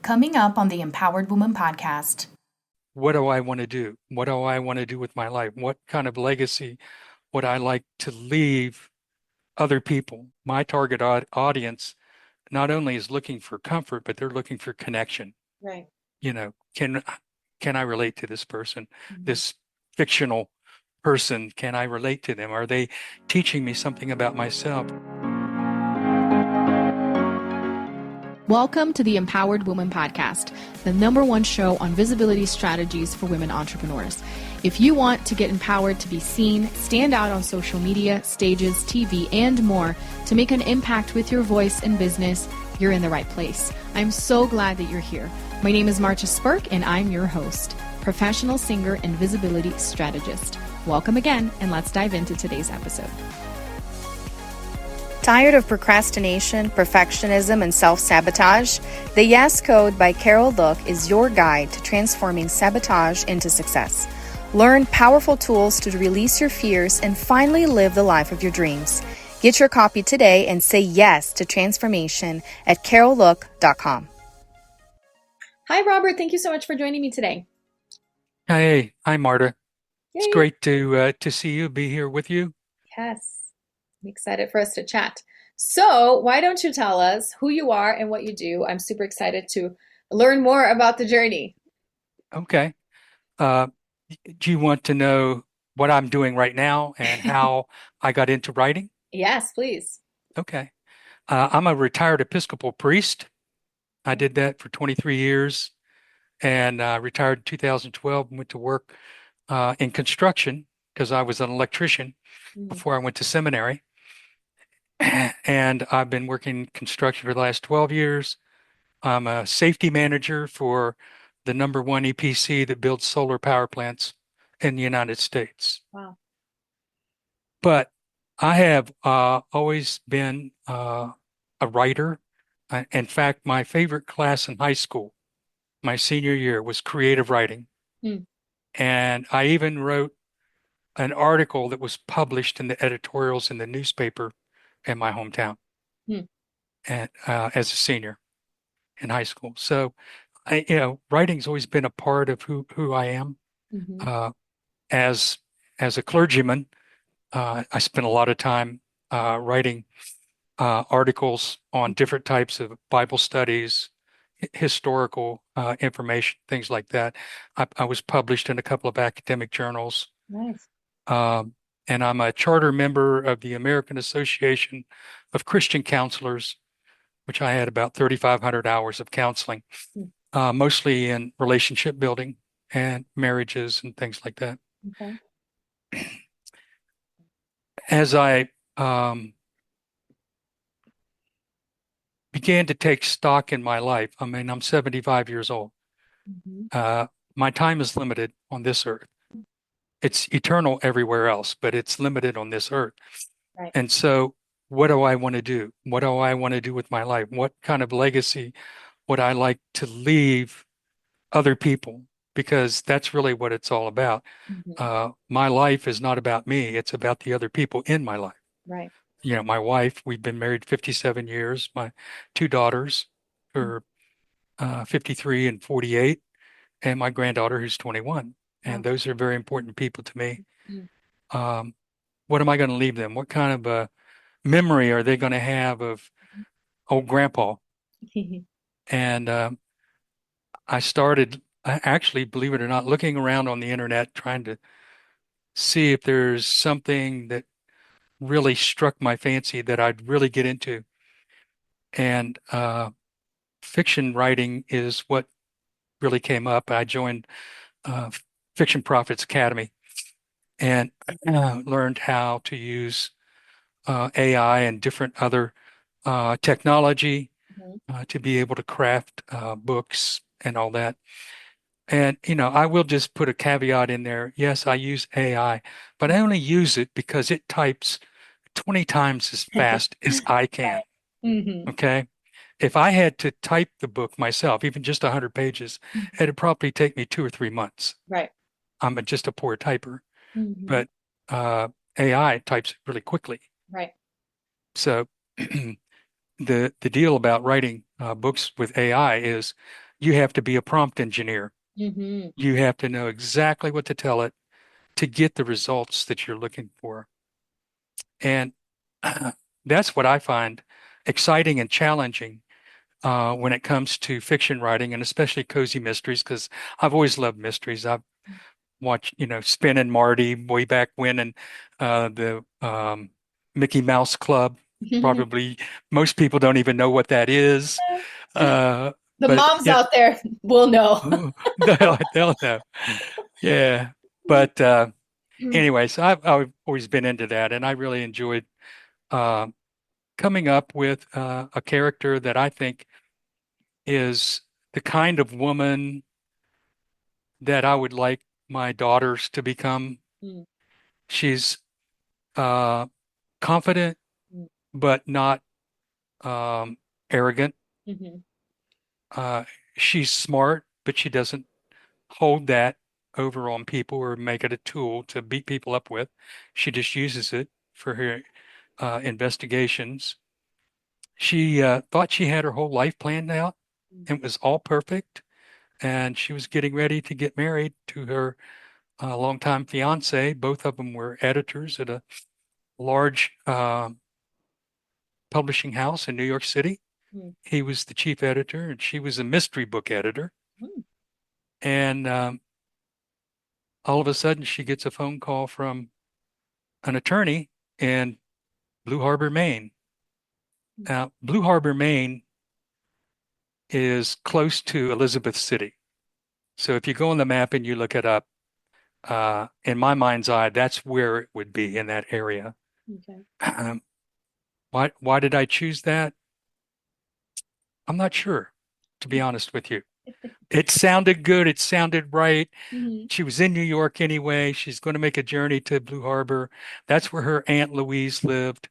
Coming up on the Empowered Woman podcast. What do I want to do? What do I want to do with my life? What kind of legacy would I like to leave other people? My target audience not only is looking for comfort, but they're looking for connection. Right. You know, can I relate to this person, this fictional person? Can I relate to them? Are they teaching me something about myself? Welcome to the Empowered Woman podcast, the #1 show on visibility strategies for women entrepreneurs. If you want to get empowered to be seen, stand out on social media, stages, TV, and more to make an impact with your voice and business, you're in the right place. I'm so glad that you're here. My name is Marcia Spurk, and I'm your host, professional singer and visibility strategist. Welcome again, and let's dive into today's episode. Tired of procrastination, perfectionism, and self-sabotage? The Yes Code by Carol Look is your guide to transforming sabotage into success. Learn powerful tools to release your fears and finally live the life of your dreams. Get your copy today and say yes to transformation at carollook.com. Hi, Robert. Thank you so much for joining me today. Hey, hi, Marta. Yay. It's great to see you, be here with you. Yes. I'm excited for us to chat. So why don't you tell us who you are and what you do? I'm super excited to learn more about the journey. Okay. Do you want to know what I'm doing right now and how I got into writing? Yes, please. Okay. I'm a retired Episcopal priest. I did that for 23 years and retired in 2012 and went to work in construction because I was an electrician before I went to seminary. And I've been working in construction for the last 12 years. I'm a safety manager for the #1 EPC that builds solar power plants in the United States. Wow. But I have always been a writer. In fact, my favorite class in high school, my senior year, was creative writing. And I even wrote an article that was published in the editorials in the newspaper in my hometown and as a senior in high school. So writing's always been a part of who I am. As a clergyman, I spent a lot of time writing articles on different types of Bible studies, historical information, things like that. I was published in a couple of academic journals. Nice. And I'm a charter member of the American Association of Christian Counselors, which I had about 3,500 hours of counseling, mostly in relationship building and marriages and things like that. Okay. As I began to take stock in my life, I mean, I'm 75 years old. My time is limited on this earth. It's eternal everywhere else, but it's limited on this earth. Right. And so what do I want to do? What do I want to do with my life? What kind of legacy would I like to leave other people? Because that's really what it's all about. My life is not about me. It's about the other people in my life. Right. You know, my wife, we've been married 57 years. My 2 daughters are 53 and 48, and my granddaughter who's 21. And those are very important people to me. What am I going to leave them? What kind of a memory are they going to have of old grandpa? And I started, actually, believe it or not, looking around on the internet, trying to see if there's something that really struck my fancy that I'd really get into. And fiction writing is what really came up. I joined Fiction Profits Academy and learned how to use AI and different other technology to be able to craft books and all that. And, I will just put a caveat in there. Yes, I use AI, but I only use it because it types 20 times as fast as I can. Okay. If I had to type the book myself, even just 100 pages, it'd probably take me 2 or 3 months. Right. I'm just a poor typer, but AI types it really quickly. Right. So the deal about writing books with AI is you have to be a prompt engineer. Mm-hmm. You have to know exactly what to tell it to get the results that you're looking for. And that's what I find exciting and challenging when it comes to fiction writing, and especially cozy mysteries, because I've always loved mysteries. I've watched, Spin and Marty way back when, and the Mickey Mouse Club. Probably most people don't even know what that is. The But moms out there will know. they'll know. Yeah. But anyway, so I've always been into that, and I really enjoyed uh, coming up with a character that I think is the kind of woman that I would like my daughters to become. Mm. She's confident, Mm. but not arrogant. Mm-hmm. She's smart, but she doesn't hold that over on people or make it a tool to beat people up with. She just uses it for her investigations. She thought she had her whole life planned out and it was all perfect. And she was getting ready to get married to her longtime fiance. Both of them were editors at a large publishing house in New York City. Mm. He was the chief editor, and she was a mystery book editor. Mm. And all of a sudden, she gets a phone call from an attorney in Blue Harbor, Maine. Now, Blue Harbor, Maine is close to Elizabeth City. So if you go on the map and you look it up, in my mind's eye, that's where it would be, in that area. Okay. Why did I choose that? I'm not sure, to be honest with you. It sounded good. It sounded right. Mm-hmm. She was in New York anyway. She's going to make a journey to Blue Harbor. That's where her Aunt Louise lived.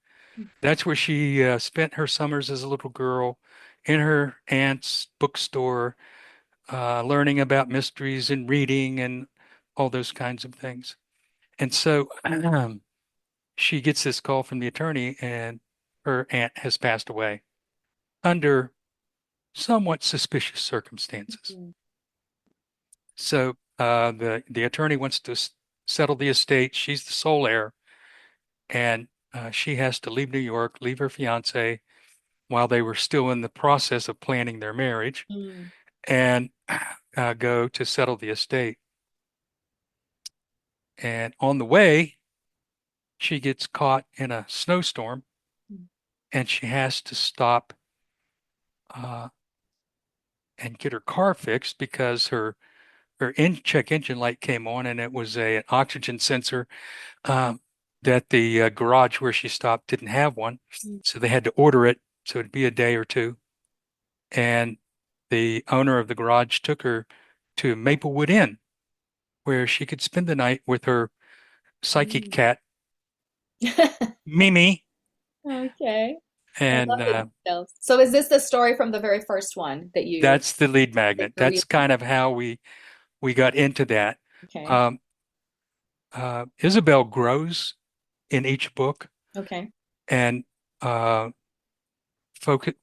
That's where she spent her summers as a little girl, in her aunt's bookstore, learning about mysteries and reading and all those kinds of things. And so she gets this call from the attorney, and her aunt has passed away under somewhat suspicious circumstances. Mm-hmm. So the attorney wants to settle the estate. She's the sole heir, and she has to leave New York, leave her fiance while they were still in the process of planning their marriage, Mm. and go to settle the estate. And on the way, she gets caught in a snowstorm, and she has to stop and get her car fixed because her check engine light came on, and it was an oxygen sensor that the garage where she stopped didn't have one. So they had to order it. So it'd be a day or two. And the owner of the garage took her to Maplewood Inn, where she could spend the night with her psychic cat, Mimi. Okay. And so is this the story from the very first one that you... That's the lead magnet. That's kind of how we got into that. Okay. Isabel grows in each book. Okay. And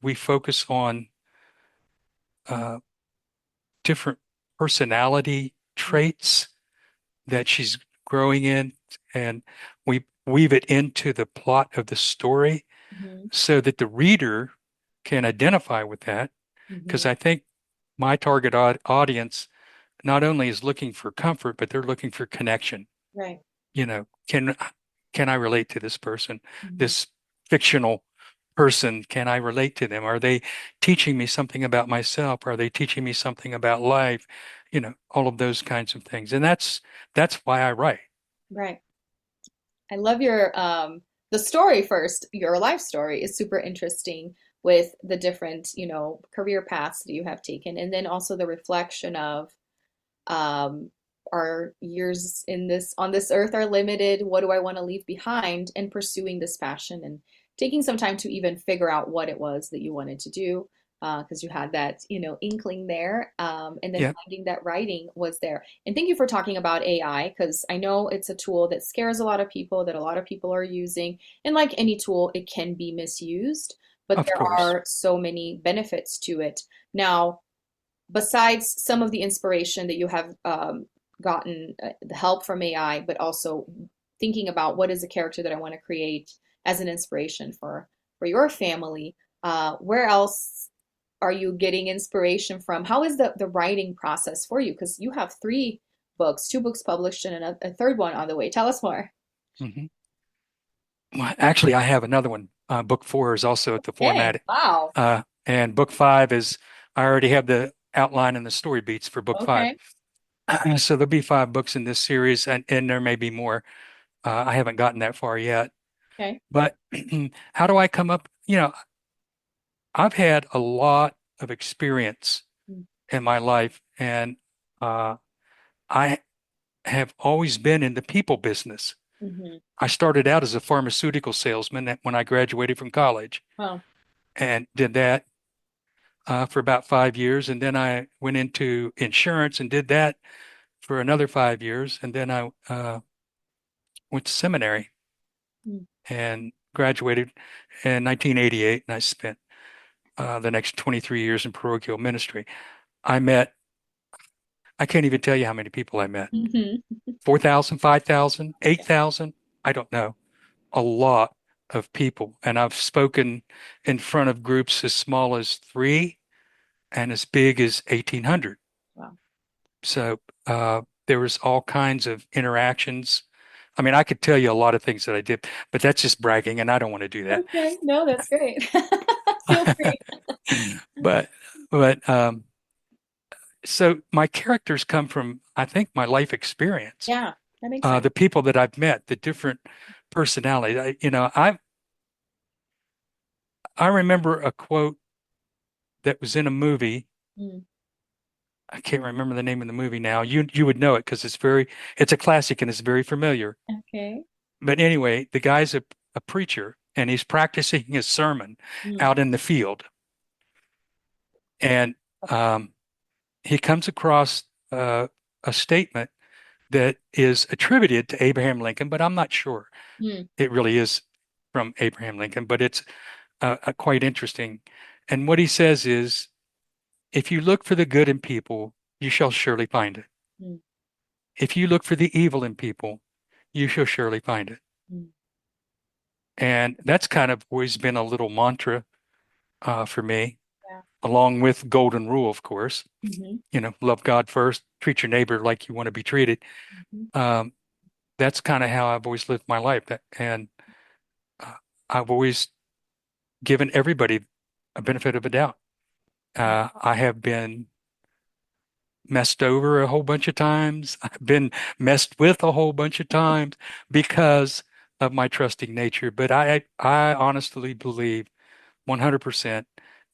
we focus on different personality traits that she's growing in, and we weave it into the plot of the story so that the reader can identify with that. Because I think my target audience not only is looking for comfort, but they're looking for connection. Right. Can I relate to this person, this fictional person? Can I relate to them? Are they teaching me something about myself? Are they teaching me something about life? All of those kinds of things. And that's why I write. Right. I love your the story first. Your life story is super interesting with the different, career paths that you have taken, and then also the reflection of our years on this earth are limited. What do I want to leave behind? And pursuing this passion and taking some time to even figure out what it was that you wanted to do, because you had that, inkling there, and then finding that writing was there. And thank you for talking about AI, because I know it's a tool that scares a lot of people, that a lot of people are using. And like any tool, it can be misused, but there are so many benefits to it. Now, besides some of the inspiration that you have gotten, the help from AI, but also thinking about what is a character that I want to create as an inspiration for your family, where else are you getting inspiration from? How is the writing process for you? Because you have 3 books, 2 books published and a third one on the way. Tell us more. Mhm. Well, actually, I have another one. Book 4 is also at the Okay. format. Wow. And book 5 is, I already have the outline and the story beats for book 5. Okay. So there'll be 5 books in this series, and there may be more. I haven't gotten that far yet. Okay. But how do I come up? I've had a lot of experience Mm. in my life, and I have always been in the people business. Mm-hmm. I started out as a pharmaceutical salesman when I graduated from college, Wow. and did that for about 5 years. And then I went into insurance and did that for another 5 years. And then I went to seminary Mm. and graduated in 1988. And I spent the next 23 years in parochial ministry. I can't even tell you how many people I met. Mm-hmm. 4,000, 5,000, 8,000. I don't know. A lot of people. And I've spoken in front of groups as small as 3 and as big as 1,800. Wow. So there was all kinds of interactions. I mean, I could tell you a lot of things that I did, but that's just bragging, and I don't want to do that. Okay. No, that's great. Feel free. But so my characters come from, I think, my life experience. Yeah, that makes sense. The people that I've met, the different personalities. I remember a quote that was in a movie. Mm. I can't remember the name of the movie now. You would know it because it's a classic and it's very familiar. Okay. But anyway, the guy's a preacher and he's practicing his sermon out in the field. And he comes across a statement that is attributed to Abraham Lincoln, but I'm not sure it really is from Abraham Lincoln, but it's quite interesting. And what he says is, if you look for the good in people, you shall surely find it. Mm. If you look for the evil in people, you shall surely find it. Mm. And that's kind of always been a little mantra for me, Yeah. along with golden rule, of course. Mm-hmm. Love God first, treat your neighbor like you want to be treated. Mm-hmm. That's kind of how I've always lived my life. And I've always given everybody a benefit of a doubt. I have been messed over a whole bunch of times. I've been messed with a whole bunch of times because of my trusting nature. But I honestly believe 100%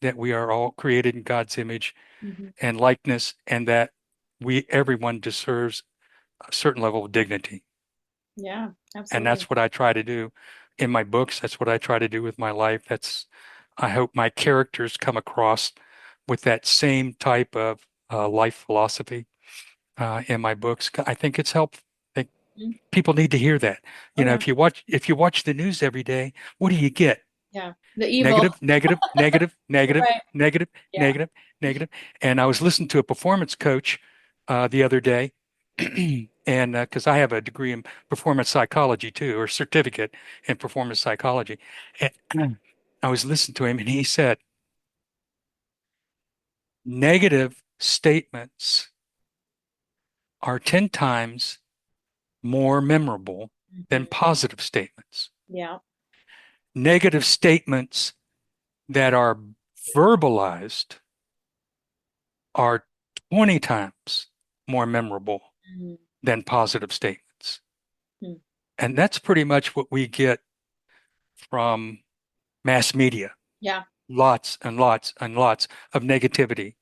that we are all created in God's image and likeness, and that everyone deserves a certain level of dignity. Yeah, absolutely. And that's what I try to do in my books. That's what I try to do with my life. I hope my characters come across with that same type of life philosophy in my books. I think it's helpful. I think people need to hear that. If you watch the news every day, what do you get? Yeah, the evil. Negative. Right. Negative. And I was listening to a performance coach the other day, and because I have a degree in performance psychology too, or certificate in performance psychology, and I was listening to him, and he said, negative statements are 10 times more memorable than positive statements. Yeah. Negative statements that are verbalized are 20 times more memorable than positive statements. And that's pretty much what we get from mass media. Yeah. Lots and lots and lots of negativity.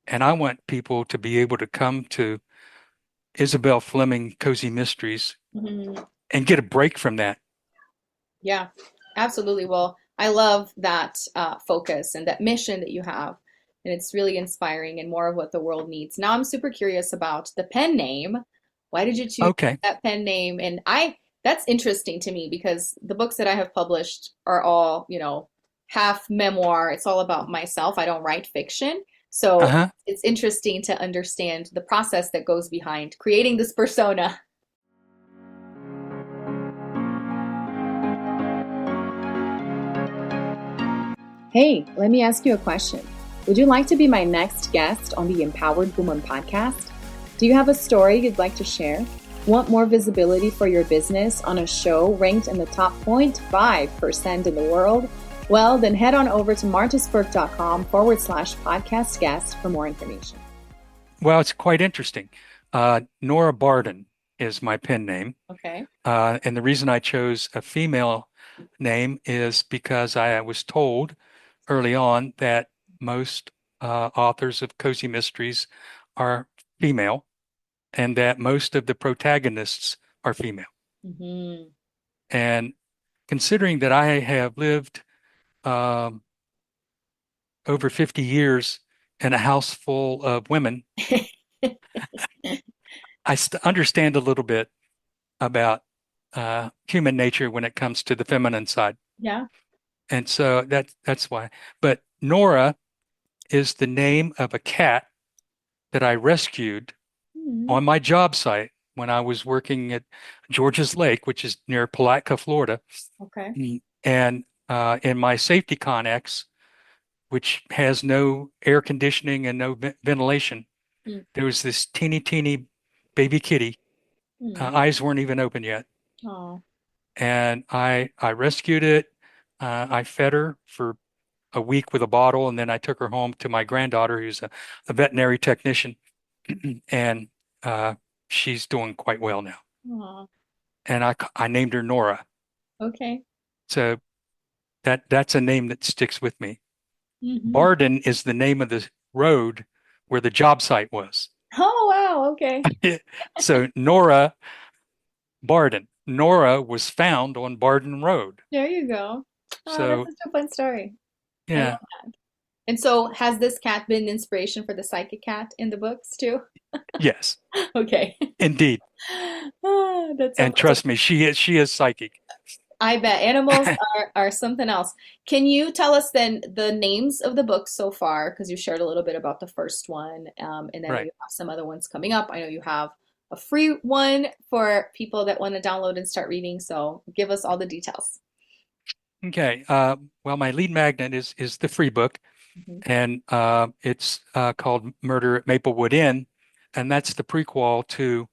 And I want people to be able to come to Isabel Fleming Cozy Mysteries and get a break from that. Yeah, absolutely. Well, I love that focus and that mission that you have. And it's really inspiring and more of what the world needs. Now I'm super curious about the pen name. Why did you choose that pen name? And that's interesting to me because the books that I have published are all, half memoir. It's all about myself. I don't write fiction. So Uh-huh. it's interesting to understand the process that goes behind creating this persona. Hey, let me ask you a question. Would you like to be my next guest on the Empowered Woman podcast? Do you have a story you'd like to share? Want more visibility for your business on a show ranked in the top 0.5% in the world? Well, then head on over to martasburke.com/podcast guest for more information. Well, it's quite interesting. Nora Bardin is my pen name. Okay. And the reason I chose a female name is because I was told early on that most authors of cozy mysteries are female and that most of the protagonists are female. Mm-hmm. And considering that I have lived over 50 years in a house full of women, I understand a little bit about human nature when it comes to the feminine side. Yeah. And so that's why. But Nora is the name of a cat that I rescued on my job site when I was working at George's Lake, which is near Palatka, Florida. Okay. And in my safety connex, which has no air conditioning and no ventilation, there was this teeny baby kitty. Eyes weren't even open yet. Oh. And I rescued it. I fed her for a week with a bottle, and then I took her home to my granddaughter, who's a veterinary technician, and she's doing quite well now. Aw. And I named her Nora. Okay. So that's a name that sticks with me. Mm-hmm. Bardin is the name of the road where the job site was. Oh, wow. Okay. So Nora Bardin. Nora was found on Bardin Road. There you go. Oh, So that's such a fun story. I yeah, love that. And so has this cat been inspiration for the psychic cat in the books too? yes, Okay. indeed. That's And trust me, she is psychic. I bet animals are something else. Can you tell us then the names of the books so far? Because you shared a little bit about the first one, and then Right. you have some other ones coming up. I know you have a free one for people that want to download and start reading. So give us all the details. Okay. Well, my lead magnet is the free book, Mhm. and it's called Murder at Maplewood Inn, and that's the prequel to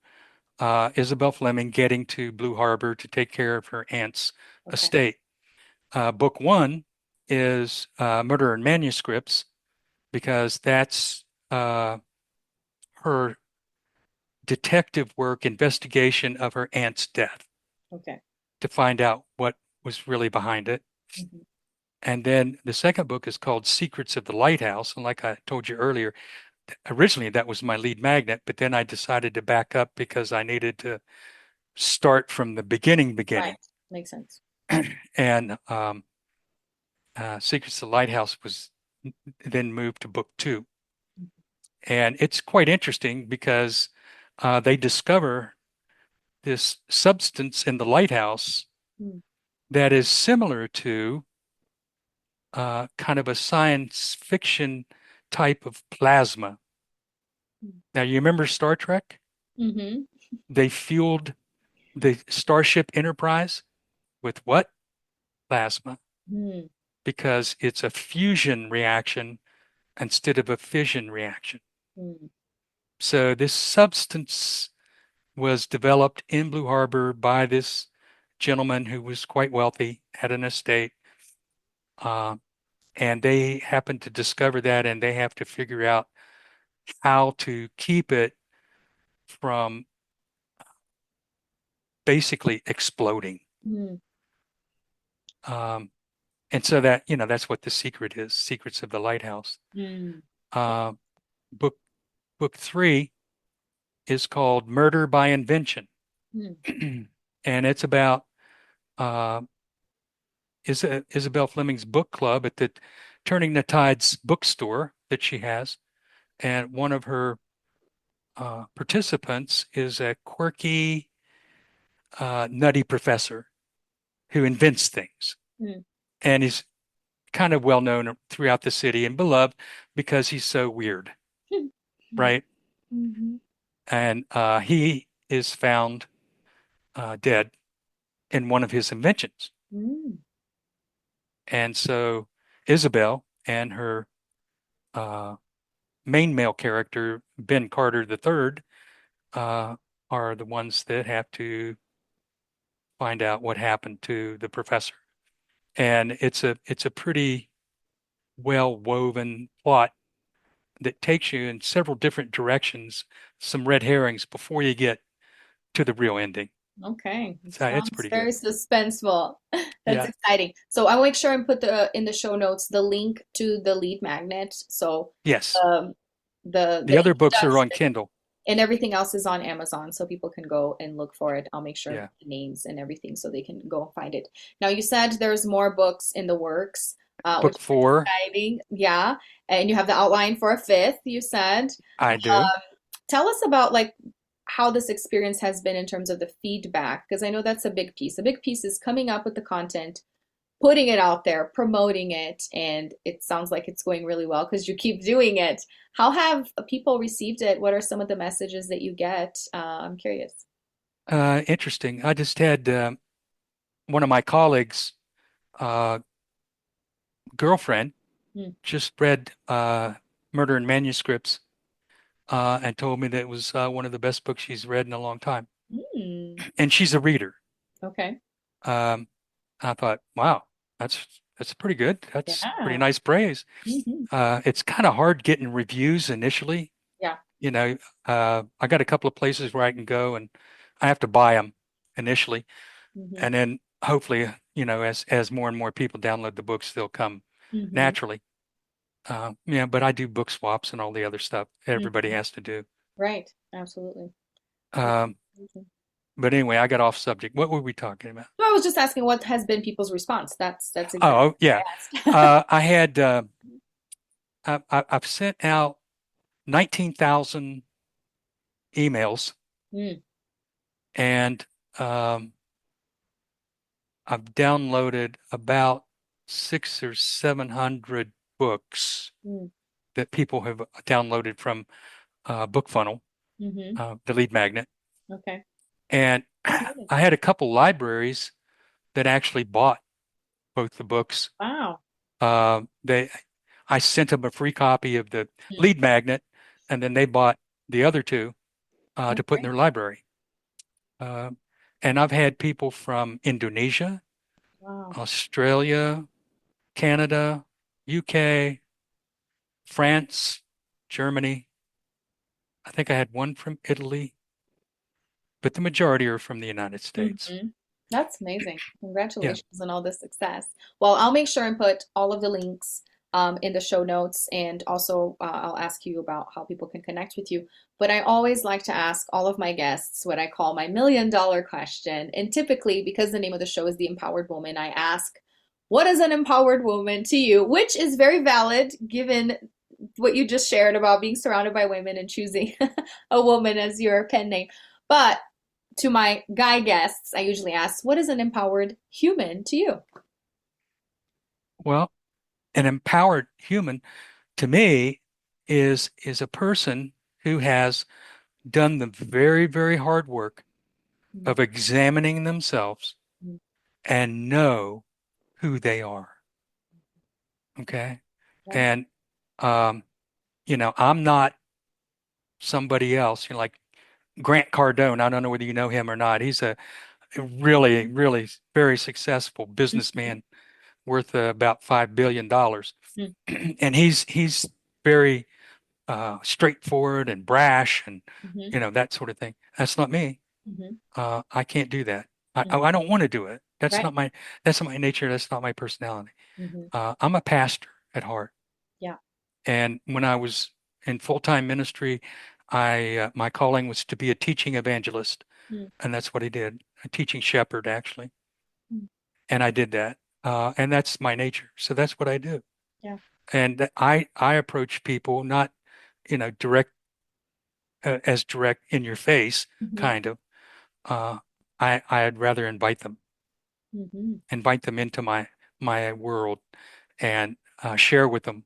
Isabel Fleming getting to Blue Harbor to take care of her aunt's Okay. estate. Book one is Murder in Manuscripts, because that's her detective work investigation of her aunt's death Okay. to find out what was really behind it. Mhm. And then the second book is called Secrets of the Lighthouse. And like I told you earlier, originally that was my lead magnet, but then I decided to back up because I needed to start from the beginning. Right. Makes sense. And Secrets of the Lighthouse was then moved to book two. And it's quite interesting because they discover this substance in the lighthouse Mm. that is similar to kind of a science fiction type of plasma. Now, you remember Star Trek? Mm-hmm. They fueled the Starship Enterprise with what? Plasma, Mm. because it's a fusion reaction instead of a fission reaction. Mm. So this substance was developed in Blue Harbor by this gentleman who was quite wealthy, had an estate, and they happened to discover that, and they have to figure out how to keep it from basically exploding. Mm. And so that, that's what the secret is, Secrets of the Lighthouse. Mm. Uh, book three is called Murder by Invention. Mm. And it's about Isabel Fleming's book club at the Turning the Tides bookstore that she has. And one of her participants is a quirky, nutty professor who invents things. Mm. And he's kind of well known throughout the city and beloved because he's so weird, right? Mm-hmm. And he is found dead in one of his inventions. Mm. And so Isabel and her uh, main male character, Ben Carter III, are the ones that have to find out what happened to the professor. And it's a pretty well woven plot that takes you in several different directions, some red herrings before you get to the real ending. Okay. So it's Sounds pretty very good. suspenseful. That's Yeah. exciting. So I'll make sure and put in the show notes the link to the lead magnet. So Yes. um, The the other books are on introduction Kindle. and everything else is on Amazon, so people can go and look for it. I'll make sure Yeah. the names and everything so they can go and find it. Now you said there's more books in the works, which Book is 4, exciting. Yeah, and you have the outline for a fifth. You said. I do. Tell us about like how this experience has been in terms of the feedback, because I know that's a big piece. A big piece is coming up with the content, putting it out there, promoting it, and it sounds like it's going really well because you keep doing it. How have people received it? What are some of the messages that you get? I'm curious. Interesting. I just had one of my colleagues' uh, girlfriend Hmm. just read Murder and Manuscripts and told me that it was one of the best books she's read in a long time. Hmm. And she's a reader. Okay. Um, I thought, wow, that's pretty good. That's pretty Yeah. nice praise. Hmm. It's kind of hard getting reviews initially. Yeah. You know, I got a couple of places where I can go and I have to buy them initially. Hmm. And then hopefully, as more and more people download the books, they'll come Hmm. naturally. Yeah, but I do book swaps and all the other stuff everybody Hmm. has to do. Right. Absolutely. That's Um, amazing. but anyway, I got off subject. What were we talking about? No, I was just asking what has been people's response. That's exactly Oh, yeah. what I asked. I had I've sent out 19,000 emails Mm. and um, I've downloaded about 600 or 700 books Mm. that people have downloaded from BookFunnel, Hmm. the lead magnet. Okay. And Exciting. I had a couple libraries that actually bought both the books. Wow. I sent them a free copy of the Mm. lead magnet, and then they bought the other two to put in Okay. their library. Uh, and I've had people from Indonesia, Wow. Australia, Canada, UK, France, Germany. I think I had one from Italy, but the majority are from the United States. Hmm. That's amazing. Yeah. Congratulations on all the success. Well, I'll make sure and put all of the links in the show notes, and also I'll ask you about how people can connect with you. But I always like to ask all of my guests what I call my $1,000,000 question. And typically, because the name of the show is The Empowered Woman, I ask, what is an empowered woman to you? Which is very valid given what you just shared about being surrounded by women and choosing a woman as your pen name. But to my guy guests, I usually ask, what is an empowered human to you? Well, an empowered human to me is a person who has done the very, very hard work of examining themselves Mhm. and know who they are. Okay. Right. And I'm not somebody else, like Grant Cardone. I don't know whether you know him or not. He's a really, really very successful businessman worth about $5 billion. Mhm. And he's very straightforward and brash and Mhm. that sort of thing. That's not me. Mhm. I can't do that. Mhm. I don't want to do it. Right. That's not my nature. That's not my personality. Mhm. I'm a pastor at heart. Yeah. And when I was in full-time ministry, my calling was to be a teaching evangelist, Mhm. and that's what I did. A teaching shepherd, actually, Mhm. and I did that. And that's my nature. So that's what I do. Yeah. And I approach people not, direct as direct in your face, Mhm. kind of. Uh, I'd rather invite them Mhm. into my world and share with them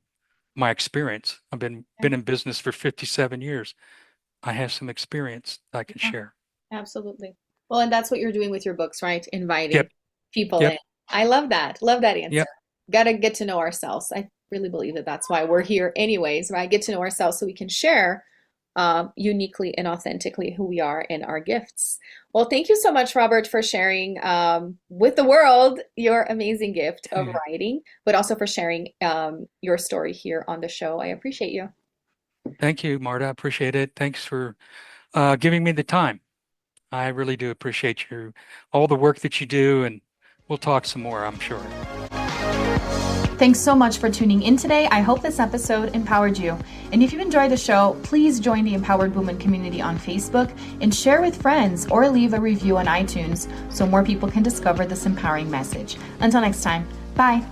my experience. I've been in business for 57 years. I have some experience I can share. Absolutely. Well, and that's what you're doing with your books, right? Inviting Yep. people Yep. in. I love that. Love that answer. Yep. Got to get to know ourselves. I really believe that that's why we're here anyways, right? Get to know ourselves so we can share uniquely and authentically who we are and our gifts. Well, thank you so much, Robert, for sharing with the world your amazing gift of writing, but also for sharing your story here on the show. I appreciate you. Thank you, Marta. I appreciate it. Thanks for giving me the time. I really do appreciate all the work that you do, and we'll talk some more, I'm sure. Thanks so much for tuning in today. I hope this episode empowered you. And if you enjoyed the show, please join the Empowered Woman community on Facebook and share with friends or leave a review on iTunes so more people can discover this empowering message. Until next time, bye.